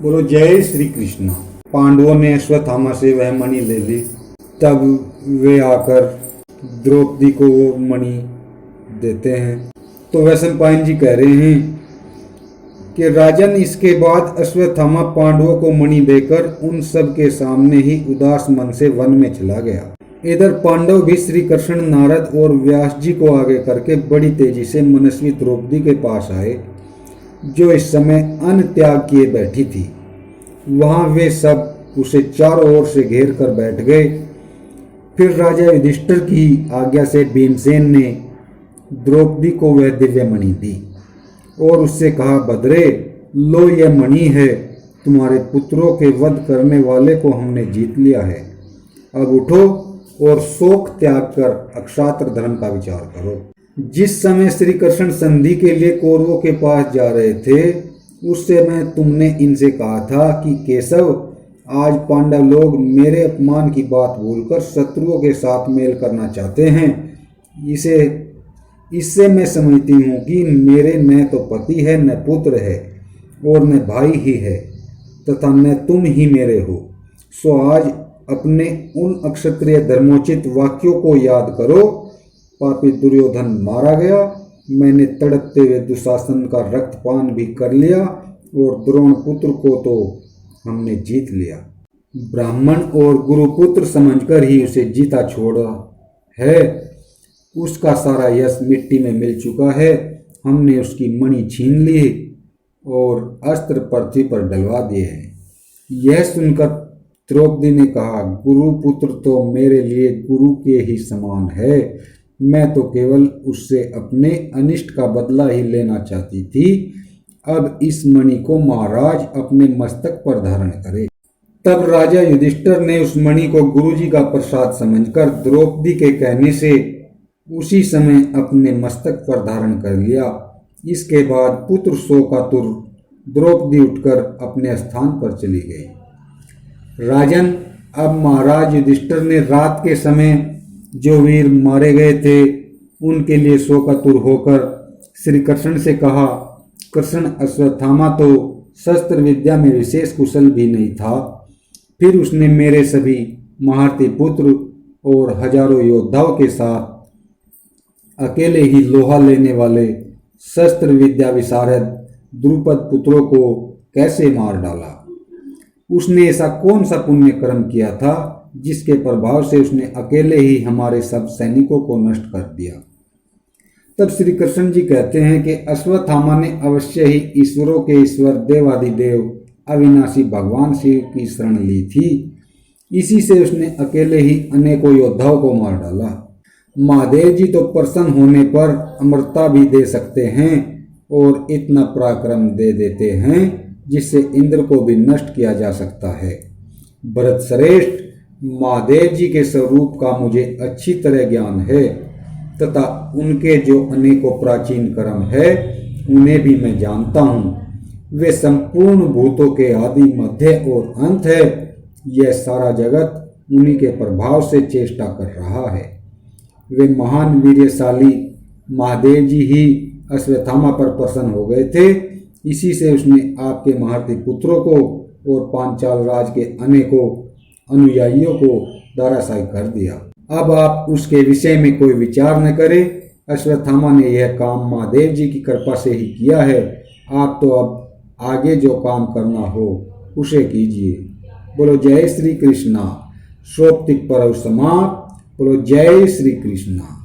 बोलो जय श्री कृष्ण। पांडवों ने अश्वत्थामा से वह मणि ले ली। तब वे आकर द्रौपदी को वो मणि देते हैं। तो वैशंपायन जी कह रहे हैं कि राजन, इसके बाद अश्वत्थामा पांडवों को मणि देकर उन सब के सामने ही उदास मन से वन में चला गया। इधर पांडव भी श्री कृष्ण, नारद और व्यास जी को आगे करके बड़ी तेजी से मनस्वी द्रौपदी के पास आए, जो इस समय अन्न त्याग किए बैठी थी। वहां वे सब उसे चारों ओर से घेर कर बैठ गए। फिर राजा युधिष्ठिर की आज्ञा से भीमसेन ने द्रौपदी को वह दिव्य मणि दी और उससे कहा, भद्रे, लो यह मणि है। तुम्हारे पुत्रों के वध करने वाले को हमने जीत लिया है। अब उठो और शोक त्याग कर अक्षात्र धर्म का विचार करो। जिस समय श्री कृष्ण संधि के लिए कौरवों के पास जा रहे थे, उस समय तुमने इनसे कहा था कि केशव, आज पांडव लोग मेरे अपमान की बात भूलकर शत्रुओं के साथ मेल करना चाहते हैं। इससे मैं समझती हूँ कि मेरे न तो पति है, न पुत्र है और न भाई ही है, तथा न तुम ही मेरे हो। सो आज अपने उन अक्षत्रिय धर्मोचित वाक्यों को याद करो। पापी दुर्योधन मारा गया, मैंने तड़पते हुए दुशासन का रक्तपान भी कर लिया और द्रोण पुत्र को तो हमने जीत लिया। ब्राह्मण और गुरुपुत्र समझकर ही उसे जीता छोड़ा है। उसका सारा यश मिट्टी में मिल चुका है। हमने उसकी मणि छीन ली और अस्त्र पृथ्वी पर डलवा दिए हैं। यह सुनकर द्रौपदी ने कहा, गुरुपुत्र तो मेरे लिए गुरु के ही समान है। मैं तो केवल उससे अपने अनिष्ट का बदला ही लेना चाहती थी। अब इस मणि को महाराज अपने मस्तक पर धारण करे। तब राजा युधिष्ठिर ने उस मणि को गुरुजी का प्रसाद समझकर द्रौपदी के कहने से उसी समय अपने मस्तक पर धारण कर लिया। इसके बाद पुत्र शोकातुर द्रौपदी उठकर अपने स्थान पर चली गई। राजन, अब महाराज युधिष्ठिर ने रात के समय जो वीर मारे गए थे उनके लिए शोकातुर होकर श्री कृष्ण से कहा, कृष्ण, अश्वत्थामा तो शस्त्र विद्या में विशेष कुशल भी नहीं था। फिर उसने मेरे सभी महारथी पुत्र और हजारों योद्धाओं के साथ अकेले ही लोहा लेने वाले शस्त्र विद्या विशारद द्रुपद पुत्रों को कैसे मार डाला। उसने ऐसा कौन सा पुण्य कर्म किया था जिसके प्रभाव से उसने अकेले ही हमारे सब सैनिकों को नष्ट कर दिया। तब श्री कृष्ण जी कहते हैं कि अश्वत्थामा ने अवश्य ही ईश्वरों के ईश्वर देवादिदेव अविनाशी भगवान शिव की शरण ली थी। इसी से उसने अकेले ही अनेकों योद्धाओं को मार डाला। महादेव जी तो प्रसन्न होने पर अमरता भी दे सकते हैं और इतना पराक्रम दे देते हैं जिससे इंद्र को भी नष्ट किया जा सकता है। भरत श्रेष्ठ, महादेव जी के स्वरूप का मुझे अच्छी तरह ज्ञान है तथा उनके जो अनेकों प्राचीन कर्म है उन्हें भी मैं जानता हूँ। वे संपूर्ण भूतों के आदि, मध्य और अंत है। यह सारा जगत उन्हीं के प्रभाव से चेष्टा कर रहा है। वे महान वीर्यशाली महादेव जी ही अश्वत्थामा पर प्रसन्न हो गए थे। इसी से उसने आपके महारथी पुत्रों को और पांचाल राज के अनेकों अनुयायियों को धराशायी कर दिया। अब आप उसके विषय में कोई विचार न करें। अश्वत्थामा ने यह काम महादेव जी की कृपा से ही किया है। आप तो अब आगे जो काम करना हो उसे कीजिए। बोलो जय श्री कृष्णा। शोक्तिक पर्व समाप्त। बोलो जय श्री कृष्णा।